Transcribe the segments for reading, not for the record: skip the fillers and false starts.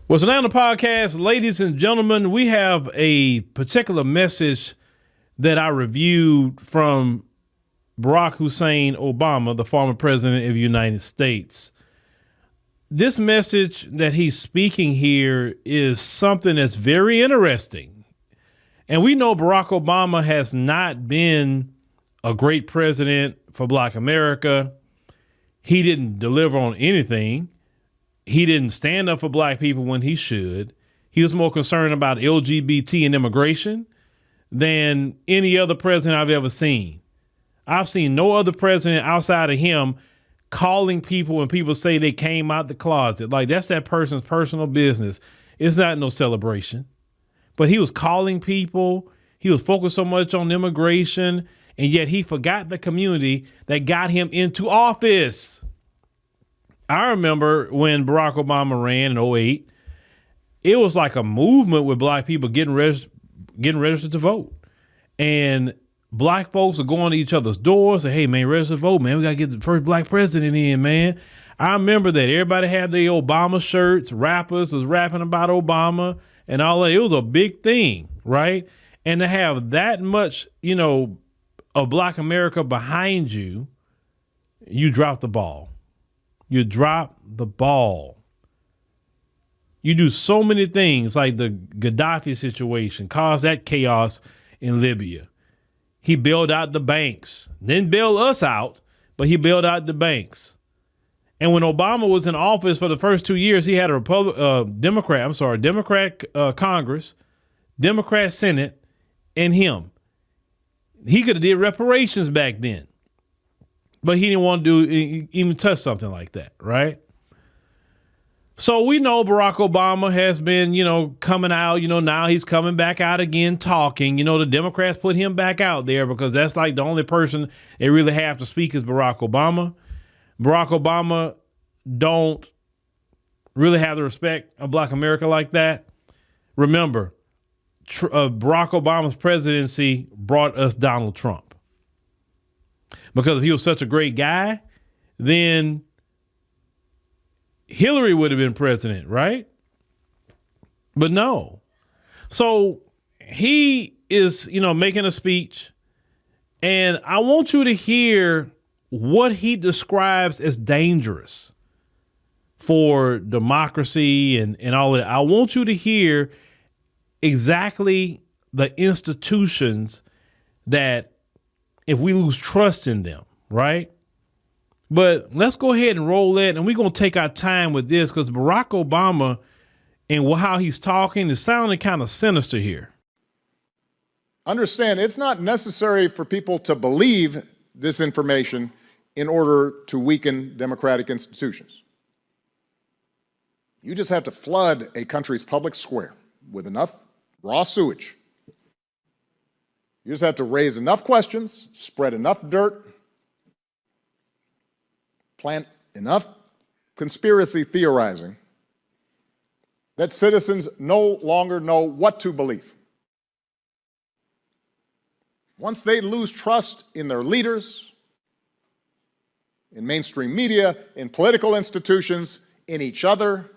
Well, so now on the podcast, ladies and gentlemen, we have a particular message that I reviewed from Barack Hussein Obama, the former president of the United States. This message that he's speaking here is something that's very interesting. And we know Barack Obama has not been a great president for Black America. He didn't deliver on anything. He didn't stand up for Black people when he should. He was more concerned about LGBT and immigration than any other president I've ever seen. I've seen no other president outside of him calling people when people say they came out the closet. Like, that's that person's personal business. It's not no celebration. But he was calling people. He was focused so much on immigration, and yet he forgot the community that got him into office. I remember when Barack Obama ran in 2008, it was like a movement with Black people getting registered to vote. And Black folks are going to each other's doors, say, hey, man, register to vote, man. We got to get the first Black president in, man. I remember that. Everybody had their Obama shirts. Rappers was rapping about Obama and all that. It was a big thing, right? And to have that much, of Black America behind you, you drop the ball. You drop the ball. You do so many things like the Gaddafi situation, caused that chaos in Libya. He bailed out the banks, didn't bail us out, but he bailed out the banks. And when Obama was in office for the first 2 years, he had a Democrat Congress, Democrat Senate, and him. He could have did reparations back then. But he didn't want to even touch something like that, right? So we know Barack Obama has been, coming out, now he's coming back out again talking. The Democrats put him back out there because that's like the only person they really have to speak is Barack Obama. Barack Obama don't really have the respect of Black America like that. Remember, Barack Obama's presidency brought us Donald Trump. Because if he was such a great guy, then Hillary would have been president, right? But no. So he is, making a speech, and I want you to hear what he describes as dangerous for democracy and all of that. I want you to hear exactly the institutions that if we lose trust in them, right? But let's go ahead and roll that, and we're going to take our time with this because Barack Obama and how he's talking is sounding kind of sinister here. Understand, it's not necessary for people to believe this information in order to weaken democratic institutions. You just have to flood a country's public square with enough raw sewage. You just have to raise enough questions, spread enough dirt, plant enough conspiracy theorizing that citizens no longer know what to believe. Once they lose trust in their leaders, in mainstream media, in political institutions, in each other,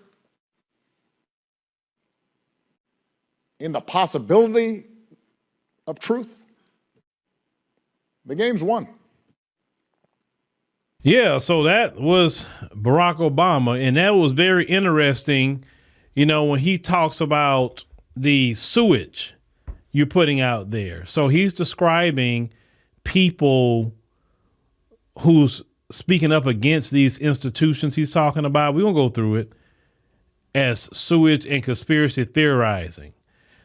in the possibility of truth, the game's won. Yeah, so that was Barack Obama, and that was very interesting, when he talks about the sewage you're putting out there. So he's describing people who's speaking up against these institutions he's talking about. We're going to go through it as sewage and conspiracy theorizing.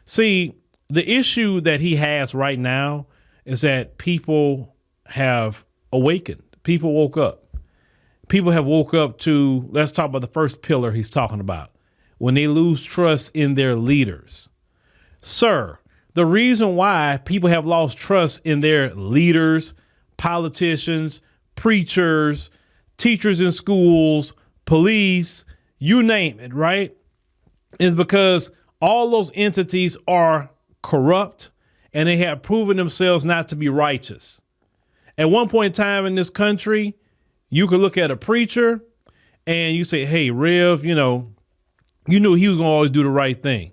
See, the issue that he has right now is that people have awakened. People woke up. People have woke up to, let's talk about the first pillar he's talking about, when they lose trust in their leaders. Sir, the reason why people have lost trust in their leaders, politicians, preachers, teachers in schools, police, you name it, right, is because all those entities are corrupt and they have proven themselves not to be righteous. At one point in time in this country, you could look at a preacher and you say, hey, Rev, you knew he was going to always do the right thing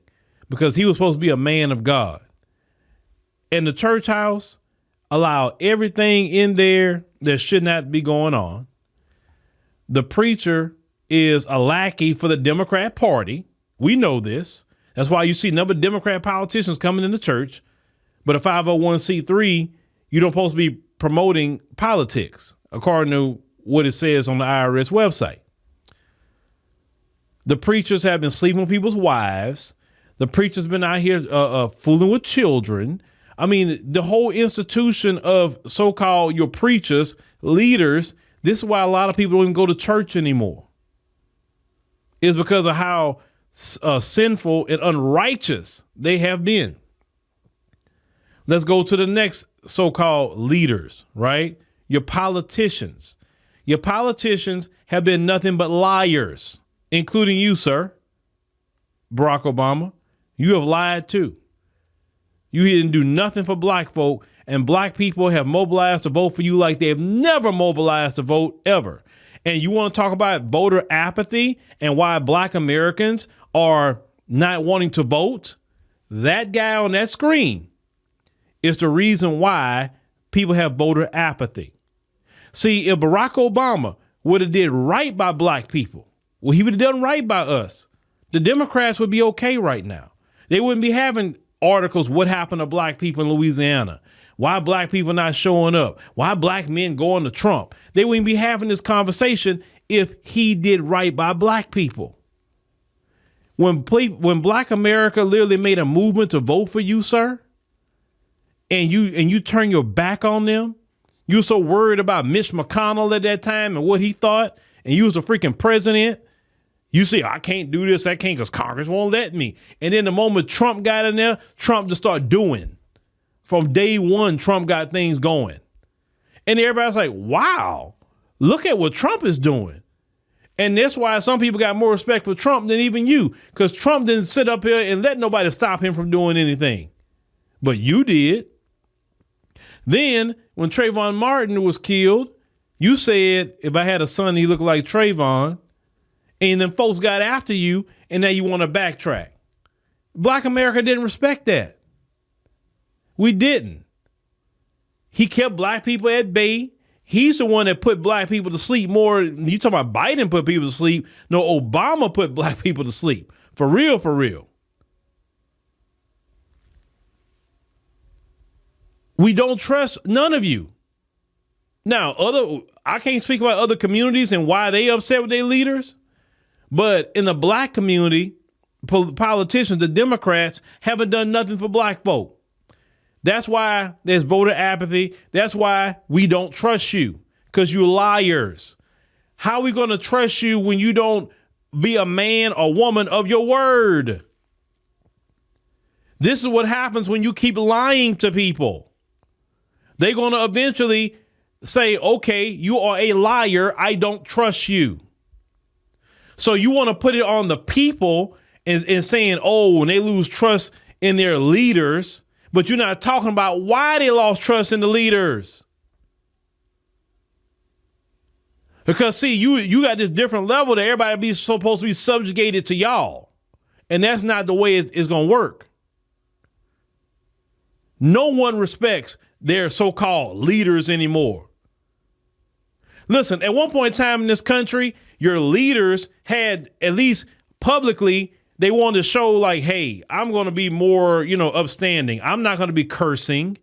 because he was supposed to be a man of God. And the church house allowed everything in there that should not be going on. The preacher is a lackey for the Democrat Party. We know this. That's why you see a number of Democrat politicians coming in the church. But a 501c3, you don't supposed to be promoting politics, according to what it says on the IRS website. The preachers have been sleeping with people's wives. The preachers been out here fooling with children. I mean, the whole institution of so-called your preachers, leaders, this is why a lot of people don't even go to church anymore. It's because of how sinful and unrighteous they have been. Let's go to the next so-called leaders, right? Your politicians. Your politicians have been nothing but liars, including you, sir, Barack Obama. You have lied too. You didn't do nothing for black folk, and black people have mobilized to vote for you like they've never mobilized to vote ever. And you want to talk about voter apathy and why black Americans are not wanting to vote? That guy on that screen is the reason why people have voter apathy. See, if Barack Obama would have did right by black people, well, he would have done right by us. The Democrats would be okay right now. They wouldn't be having articles, what happened to black people in Louisiana? Why black people not showing up? Why black men going to Trump? They wouldn't be having this conversation if he did right by black people. When black America literally made a movement to vote for you, sir, and you turn your back on them, you're so worried about Mitch McConnell at that time and what he thought, and you was the freaking president. You say, I can't do this, I can't because Congress won't let me. And then the moment Trump got in there, Trump just started doing. From day one, Trump got things going. And everybody's like, wow, look at what Trump is doing. And that's why some people got more respect for Trump than even you, because Trump didn't sit up here and let nobody stop him from doing anything. But you did. Then when Trayvon Martin was killed, you said, if I had a son, he looked like Trayvon. And then folks got after you, and now you want to backtrack. Black America didn't respect that. We didn't. He kept black people at bay. He's the one that put black people to sleep more. You talking about Biden put people to sleep. No, Obama put black people to sleep. For real, for real. We don't trust none of you. Now, I can't speak about other communities and why they upset with their leaders. But in the black community, politicians, the Democrats, haven't done nothing for black folk. That's why there's voter apathy. That's why we don't trust you, because you're liars. How are we going to trust you when you don't be a man or woman of your word? This is what happens when you keep lying to people. They're going to eventually say, okay, you are a liar. I don't trust you. So you want to put it on the people and saying, oh, when they lose trust in their leaders, but you're not talking about why they lost trust in the leaders. Because, see, you got this different level that everybody be supposed to be subjugated to y'all. And that's not the way it's going to work. No one respects their so-called leaders anymore. Listen, at one point in time in this country, your leaders had, at least publicly, they wanted to show like, hey, I'm going to be more, upstanding. I'm not going to be cursing.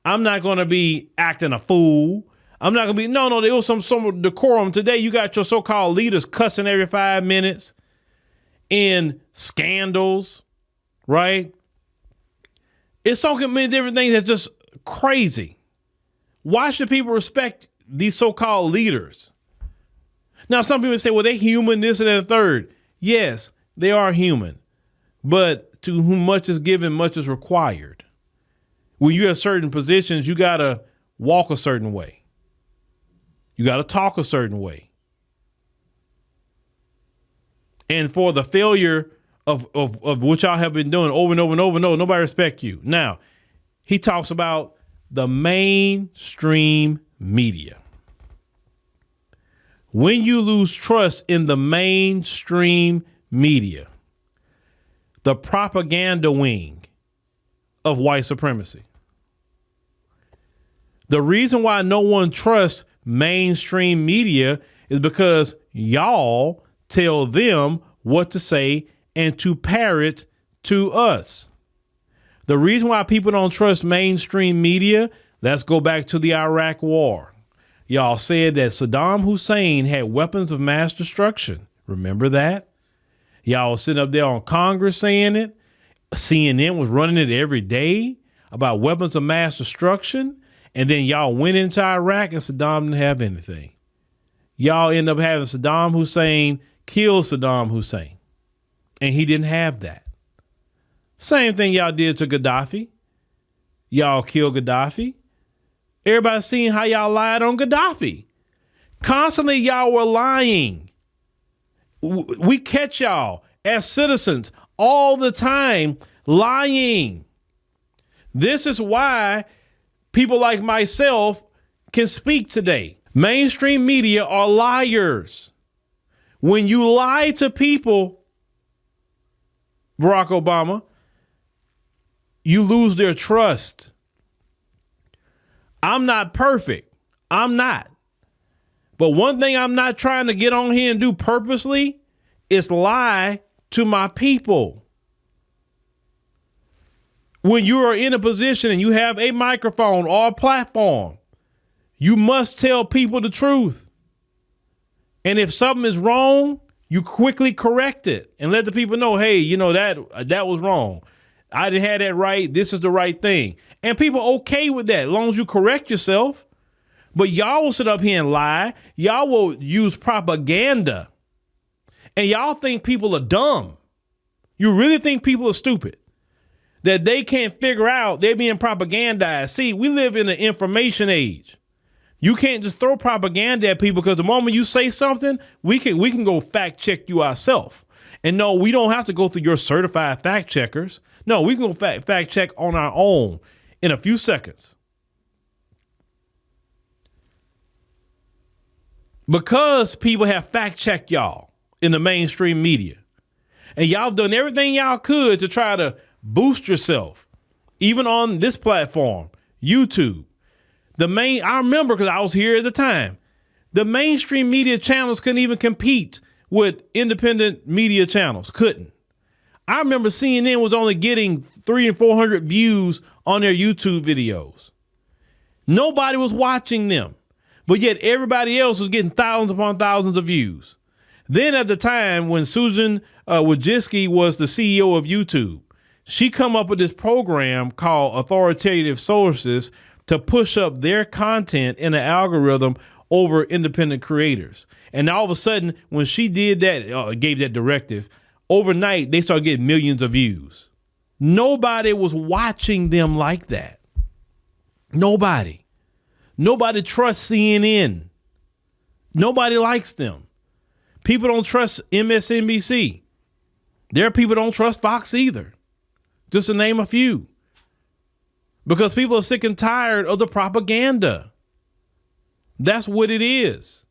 I'm not going to be acting a fool. I'm not going to be, no, there was some decorum. Today, you got your so-called leaders cussing every 5 minutes in scandals, right? It's so many different things that's just crazy. Why should people respect these so-called leaders? Now, some people say, well, they're human, this and that, and third. Yes, they are human. But to whom much is given, much is required. When you have certain positions, you got to walk a certain way. You got to talk a certain way. And for the failure of what y'all have been doing over and over and over and over, nobody respect you. Now, he talks about the mainstream media. When you lose trust in the mainstream media, the propaganda wing of white supremacy. The reason why no one trusts mainstream media is because y'all tell them what to say and to parrot to us. The reason why people don't trust mainstream media, let's go back to the Iraq War. Y'all said that Saddam Hussein had weapons of mass destruction. Remember that? Y'all was sitting up there on Congress saying it. CNN was running it every day about weapons of mass destruction. And then y'all went into Iraq and Saddam didn't have anything. Y'all end up having Saddam Hussein kill Saddam Hussein. And he didn't have that. Same thing y'all did to Gaddafi. Y'all killed Gaddafi. Everybody's seeing how y'all lied on Gaddafi. Constantly y'all were lying. We catch y'all as citizens all the time lying. This is why people like myself can speak today. Mainstream media are liars. When you lie to people, Barack Obama, you lose their trust. I'm not perfect. I'm not. But one thing I'm not trying to get on here and do purposely is lie to my people. When you are in a position and you have a microphone or a platform, you must tell people the truth. And if something is wrong, you quickly correct it and let the people know, hey, you know, that was wrong. I didn't have that right. This is the right thing. And people are okay with that as long as you correct yourself. But y'all will sit up here and lie. Y'all will use propaganda. And y'all think people are dumb. You really think people are stupid? That they can't figure out they're being propagandized. See, we live in an information age. You can't just throw propaganda at people because the moment you say something, we can go fact check you ourselves. And no, we don't have to go through your certified fact checkers. No, we can go fact check on our own in a few seconds. Because people have fact checked y'all in the mainstream media. And y'all done everything y'all could to try to boost yourself. Even on this platform, YouTube. I remember because I was here at the time, the mainstream media channels couldn't even compete with independent media channels. Couldn't. I remember CNN was only getting 300 and 400 views on their YouTube videos. Nobody was watching them, but yet everybody else was getting thousands upon thousands of views. Then at the time when Susan Wojcicki was the CEO of YouTube, she come up with this program called authoritative sources to push up their content in an algorithm over independent creators. And all of a sudden, when she did that, gave that directive, overnight, they started getting millions of views. Nobody was watching them like that. Nobody. Nobody trusts CNN. Nobody likes them. People don't trust MSNBC. There are people don't trust Fox either. Just to name a few. Because people are sick and tired of the propaganda. That's what it is.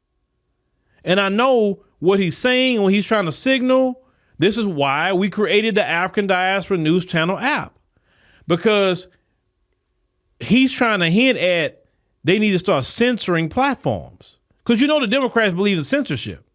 And I know what he's saying and what he's trying to signal. This is why we created the African Diaspora News Channel app. Because he's trying to hint at they need to start censoring platforms. Because you know the Democrats believe in censorship.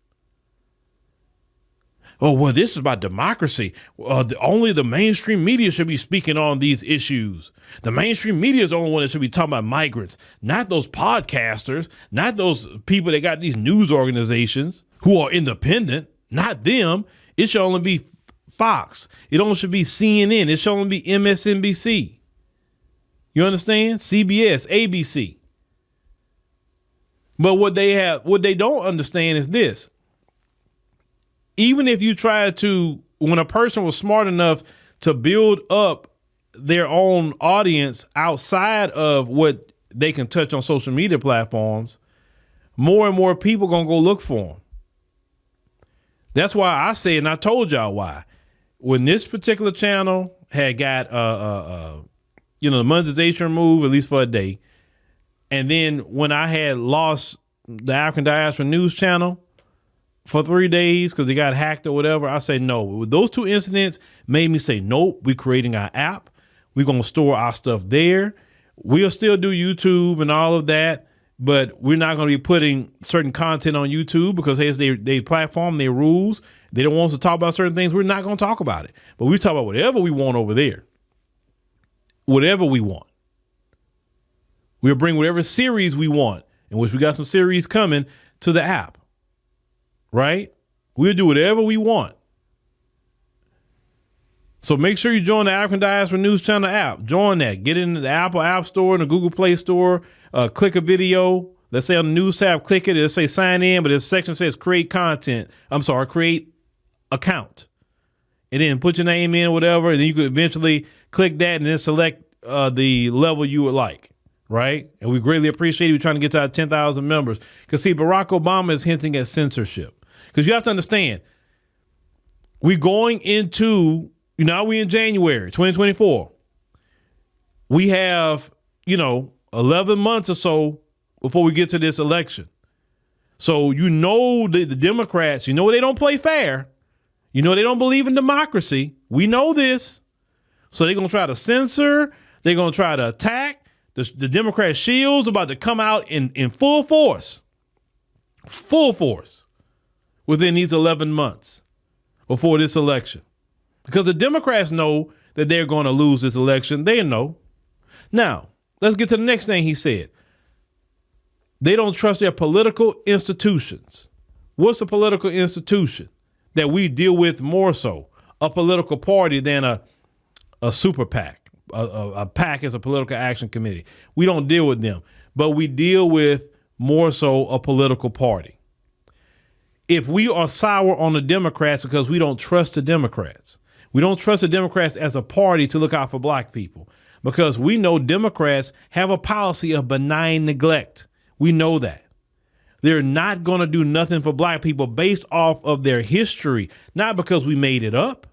Oh, well, this is about democracy. Only the mainstream media should be speaking on these issues. The mainstream media is the only one that should be talking about migrants, not those podcasters, not those people that got these news organizations who are independent, not them. It should only be Fox. It only should be CNN. It should only be MSNBC. You understand? CBS, ABC. But what they don't understand is this. Even if you try to, when a person was smart enough to build up their own audience outside of what they can touch on social media platforms, more and more people going to go look for them. That's why I say, and I told y'all why, when this particular channel had got, the monetization removed, at least for a day. And then when I had lost the African Diaspora News Channel for 3 days because they got hacked or whatever. I say no. Those two incidents made me say, nope, we're creating our app. We're going to store our stuff there. We'll still do YouTube and all of that, but we're not going to be putting certain content on YouTube because it's their platform, their rules. They don't want us to talk about certain things. We're not going to talk about it. But we talk about whatever we want over there. Whatever we want. We'll bring whatever series we want, in which we got some series coming to the app. Right? We'll do whatever we want. So make sure you join the African Diaspora News Channel app. Join that. Get into the Apple App Store and the Google Play Store. Click a video. Let's say on the news tab, click it. It'll say sign in, but this section says create content. Create account. And then put your name in or whatever. And then you could eventually click that and then select the level you would like. Right? And we greatly appreciate you trying to get to our 10,000 members. Because see, Barack Obama is hinting at censorship. Because you have to understand, we're going into, we in January 2024. We have, 11 months or so before we get to this election. So the Democrats, they don't play fair. They don't believe in democracy. We know this. So they're going to try to censor. They're going to try to attack. The Democrat shield's about to come out in full force within these 11 months before this election. Because the Democrats know that they're going to lose this election. They know. Now, let's get to the next thing he said. They don't trust their political institutions. What's a political institution that we deal with more so? A political party than a super PAC. A PAC is a political action committee. We don't deal with them, but we deal with more so a political party. If we are sour on the Democrats because we don't trust the Democrats, we don't trust the Democrats as a party to look out for black people because we know Democrats have a policy of benign neglect. We know that. They're not going to do nothing for black people based off of their history, not because we made it up.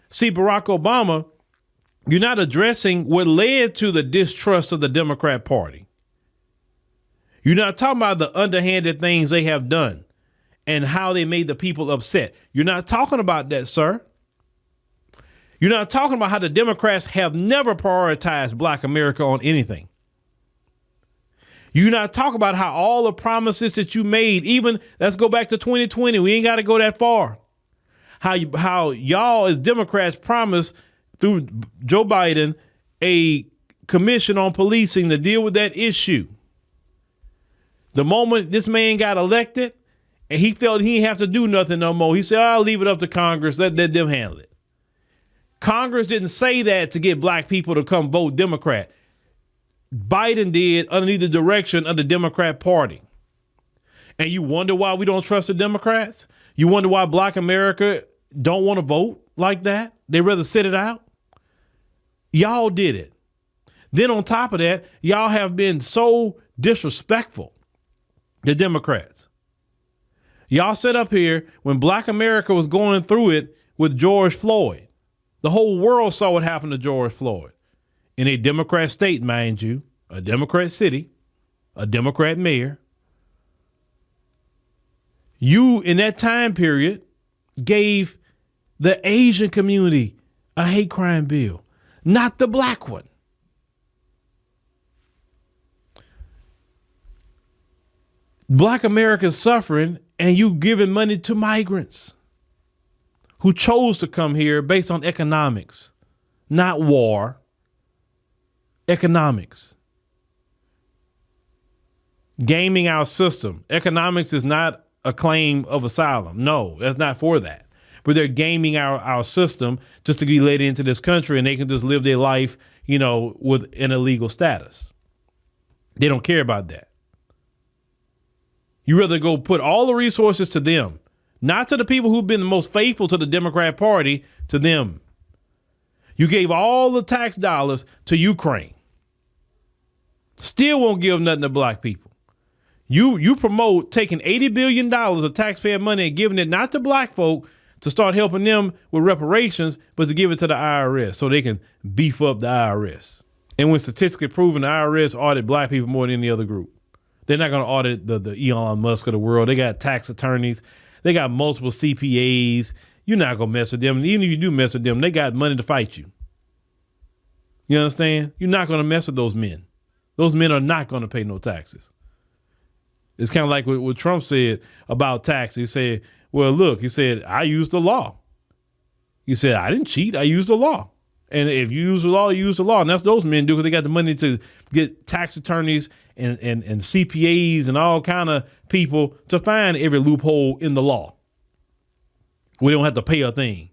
See, Barack Obama, you're not addressing what led to the distrust of the Democrat Party. You're not talking about the underhanded things they have done and how they made the people upset. You're not talking about that, sir. You're not talking about how the Democrats have never prioritized black America on anything. You're not talking about how all the promises that you made, even let's go back to 2020. We ain't got to go that far. How y'all as Democrats promised through Joe Biden a commission on policing to deal with that issue. The moment this man got elected and he felt he didn't have to do nothing no more, he said, I'll leave it up to Congress. Let them handle it. Congress didn't say that to get black people to come vote Democrat. Biden did underneath the direction of the Democrat Party. And you wonder why we don't trust the Democrats? You wonder why black America don't want to vote like that? They rather sit it out? Y'all did it. Then on top of that, y'all have been so disrespectful, the Democrats. Y'all sat up here when black America was going through it with George Floyd. The whole world saw what happened to George Floyd. In a Democrat state, mind you, a Democrat city, a Democrat mayor. You, in that time period, gave the Asian community a hate crime bill, not the black one. Black America is suffering, and you giving money to migrants who chose to come here based on economics, not war. Economics. Gaming our system. Economics is not a claim of asylum. No, that's not for that. But they're gaming our system just to be let into this country and they can just live their life, with an illegal status. They don't care about that. You rather go put all the resources to them, not to the people who've been the most faithful to the Democrat Party, to them. You gave all the tax dollars to Ukraine. Still won't give nothing to black people. You promote taking $80 billion of taxpayer money and giving it not to black folk to start helping them with reparations, but to give it to the IRS so they can beef up the IRS. And when statistically proven, the IRS audit black people more than any other group. They're not going to audit the Elon Musk of the world. They got tax attorneys. They got multiple CPAs. You're not going to mess with them. And even if you do mess with them, they got money to fight you. You understand? You're not going to mess with those men. Those men are not going to pay no taxes. It's kind of like what Trump said about taxes. He said, well, look, he said, I used the law. He said, I didn't cheat. I used the law. And if you use the law, you use the law. And that's what those men do because they got the money to get tax attorneys and CPAs and all kind of people to find every loophole in the law. We don't have to pay a thing.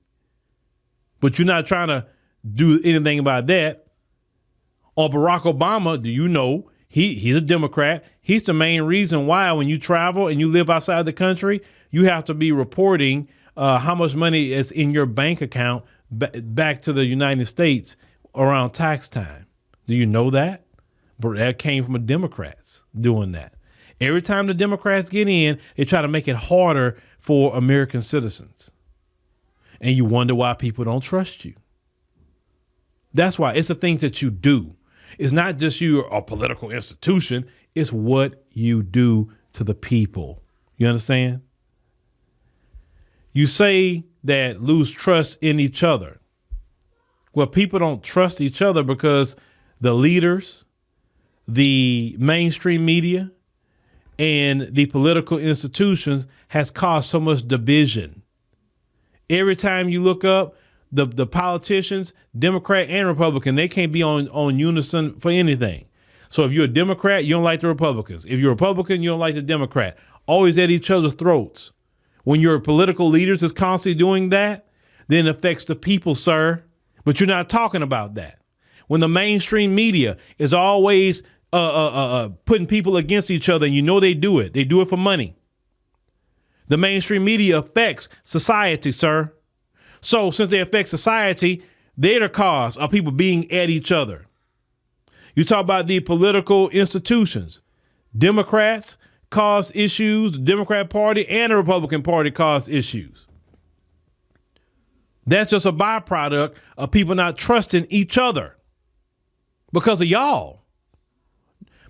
But you're not trying to do anything about that. Or Barack Obama, do you know, he's a Democrat. He's the main reason why when you travel and you live outside the country, you have to be reporting how much money is in your bank account back to the United States around tax time. Do you know that? But that came from the Democrats doing that. Every time the Democrats get in, they try to make it harder for American citizens. And you wonder why people don't trust you. That's why it's the things that you do. It's not just you're a political institution. It's what you do to the people. You understand? You say that lose trust in each other. Well, people don't trust each other because the leaders, the mainstream media, and the political institutions has caused so much division. Every time you look up, the politicians, Democrat and Republican, they can't be on unison for anything. So if you're a Democrat, you don't like the Republicans. If you're a Republican, you don't like the Democrat. Always at each other's throats. When your political leaders is constantly doing that, then it affects the people, sir. But you're not talking about that. When the mainstream media is always putting people against each other, and you know they do it for money. The mainstream media affects society, sir. So since they affect society, they're the cause of people being at each other. You talk about the political institutions. Democrats cause issues, the Democrat Party and the Republican Party cause issues. That's just a byproduct of people not trusting each other because of y'all.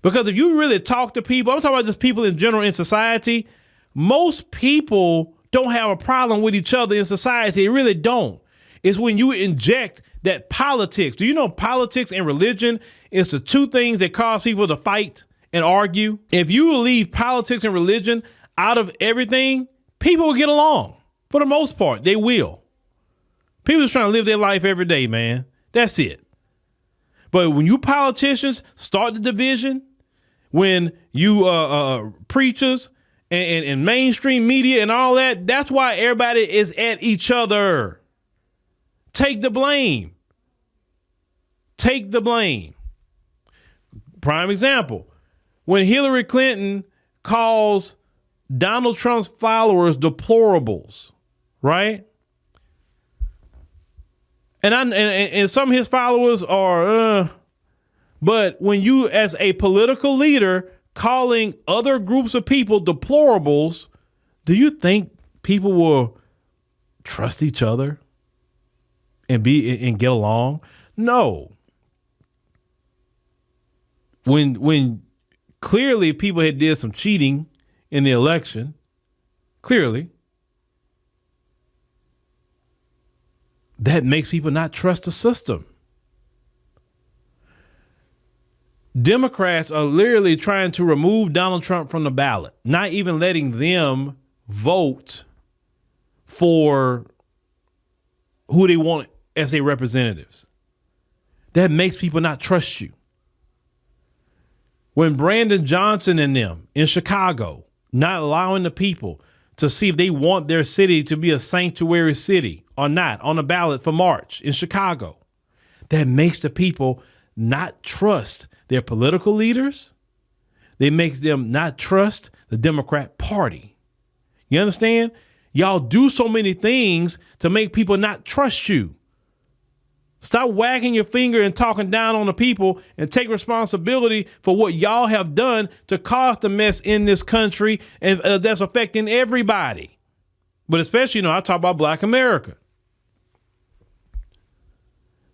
Because if you really talk to people, I'm talking about just people in general in society, most people don't have a problem with each other in society. They really don't. It's when you inject that politics. Do you know politics and religion is the two things that cause people to fight and argue? If you leave politics and religion out of everything, people will get along. For the most part, they will. People just trying to live their life every day, man. That's it. But when you politicians start the division, when you preachers and mainstream media and all that, that's why everybody is at each other. Take the blame. Take the blame. Prime example, when Hillary Clinton calls Donald Trump's followers deplorables, right? And some of his followers are, but when you as a political leader calling other groups of people deplorables, do you think people will trust each other and get along? No. When clearly people had did some cheating in the election, clearly, that makes people not trust the system. Democrats are literally trying to remove Donald Trump from the ballot, not even letting them vote for who they want as their representatives. That makes people not trust you. When Brandon Johnson and them in Chicago, not allowing the people to see if they want their city to be a sanctuary city or not on the ballot for March in Chicago, that makes the people not trust their political leaders. They makes them not trust the Democrat Party. You understand? Y'all do so many things to make people not trust you. Stop wagging your finger and talking down on the people and take responsibility for what y'all have done to cause the mess in this country and that's affecting everybody. But especially, I talk about Black America.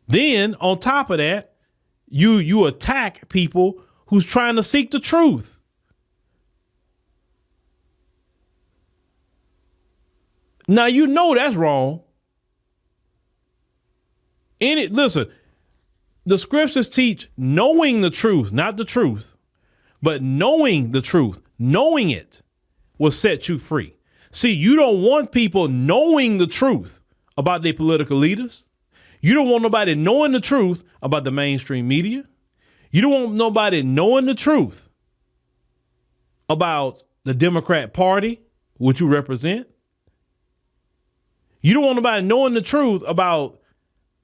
Then on top of that, you attack people who's trying to seek the truth. Now, you know that's wrong. Listen, the scriptures teach knowing the truth, not the truth, but knowing the truth, knowing it will set you free. See, you don't want people knowing the truth about their political leaders. You don't want nobody knowing the truth about the mainstream media. You don't want nobody knowing the truth about the Democrat Party, which you represent. You don't want nobody knowing the truth about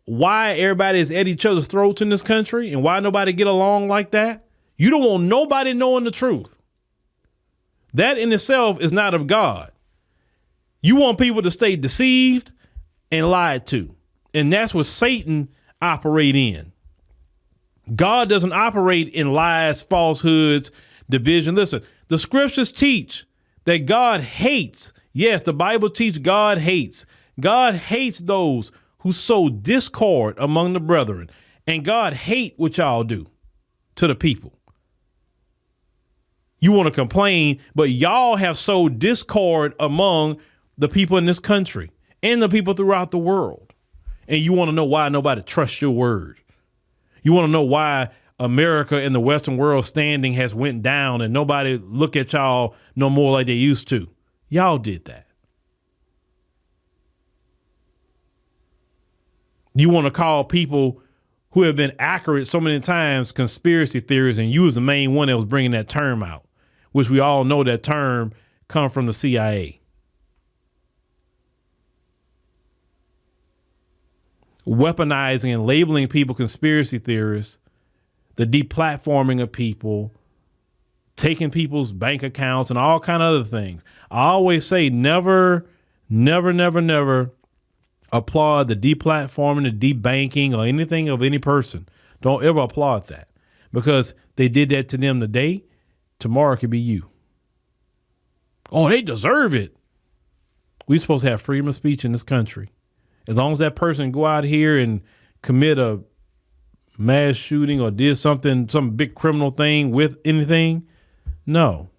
why everybody is at each other's throats in this country and why nobody get along like that. You don't want nobody knowing the truth. That in itself is not of God. You want people to stay deceived and lied to. And that's what Satan operate in. God doesn't operate in lies, falsehoods, division. Listen, the scriptures teach that God hates. Yes, the Bible teaches God hates. God hates those who sow discord among the brethren. And God hate what y'all do to the people. You want to complain, but y'all have sowed discord among the people in this country and the people throughout the world. And you want to know why nobody trusts your word. You want to know why America and the Western world standing has went down and nobody look at y'all no more like they used to. Y'all did that. You want to call people who have been accurate so many times conspiracy theories, and you was the main one that was bringing that term out, which we all know that term come from the CIA. Weaponizing and labeling people conspiracy theorists, the deplatforming of people, taking people's bank accounts and all kind of other things. I always say never applaud the deplatforming, the debanking, or anything of any person. Don't ever applaud that, because they did that to them today. Tomorrow it could be you. Oh, they deserve it. We're supposed to have freedom of speech in this country. As long as that person go out here and commit a mass shooting or did something, some big criminal thing with anything, no.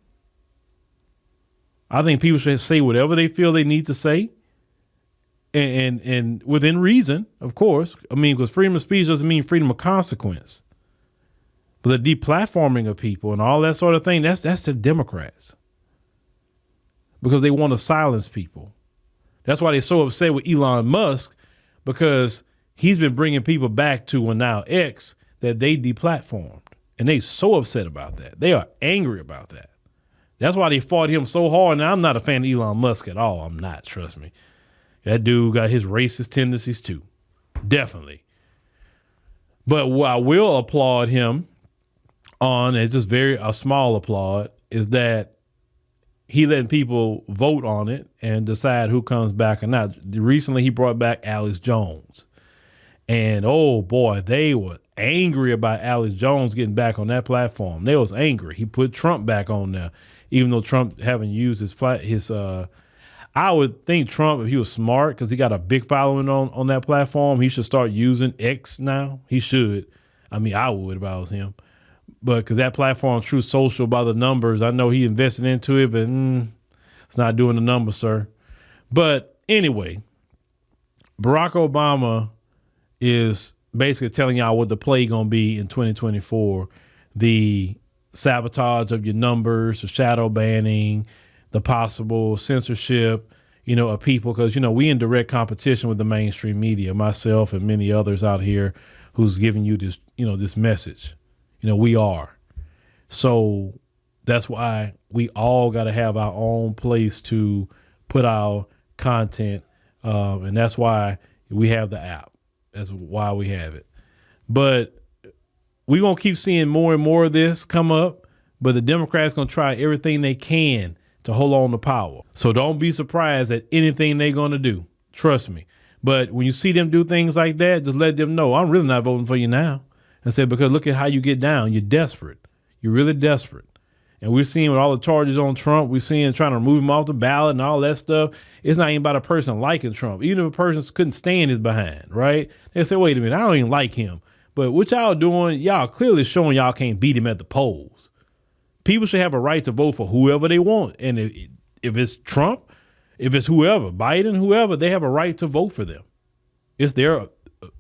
I think people should say whatever they feel they need to say. And within reason, of course. I mean, because freedom of speech doesn't mean freedom of consequence. But the deplatforming of people and all that sort of thing, that's the Democrats. Because they want to silence people. That's why they're so upset with Elon Musk, because he's been bringing people back to now X that they deplatformed. And they so upset about that. They are angry about that. That's why they fought him so hard. Now, I'm not a fan of Elon Musk at all. I'm not, trust me. That dude got his racist tendencies too. Definitely. But what I will applaud him on, it's just a small applaud, is that he letting people vote on it and decide who comes back or not. Recently, he brought back Alex Jones. And oh boy, they were angry about Alex Jones getting back on that platform. They was angry. He put Trump back on there, even though Trump haven't used his I would think Trump, if he was smart, because he got a big following on that platform, he should start using X now. He should. I mean, I would if I was him. But because that platform, True Social, by the numbers, I know he invested into it, but it's not doing the numbers, sir. But anyway, Barack Obama is basically telling y'all what the play going to be in 2024. The sabotage of your numbers, the shadow banning, the possible censorship, of people. Because, we in direct competition with the mainstream media, myself and many others out here who's giving you this, this message. We are. So that's why we all got to have our own place to put our content. And that's why we have the app. That's why we have it. But we're going to keep seeing more and more of this come up. But the Democrats going to try everything they can to hold on to power. So don't be surprised at anything they're going to do. Trust me. But when you see them do things like that, just let them know, I'm really not voting for you now. And say, because look at how you get down. You're desperate. You're really desperate. And we're seeing with all the charges on Trump, we're seeing trying to remove him off the ballot and all that stuff. It's not even about a person liking Trump. Even if a person couldn't stand his behind, right? They say, wait a minute, I don't even like him. But what y'all doing, y'all clearly showing y'all can't beat him at the polls. People should have a right to vote for whoever they want. And if it's Trump, if it's whoever, Biden, whoever, they have a right to vote for them. It's their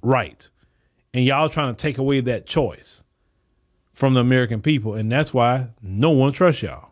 right. And y'all trying to take away that choice from the American people. And that's why no one trusts y'all.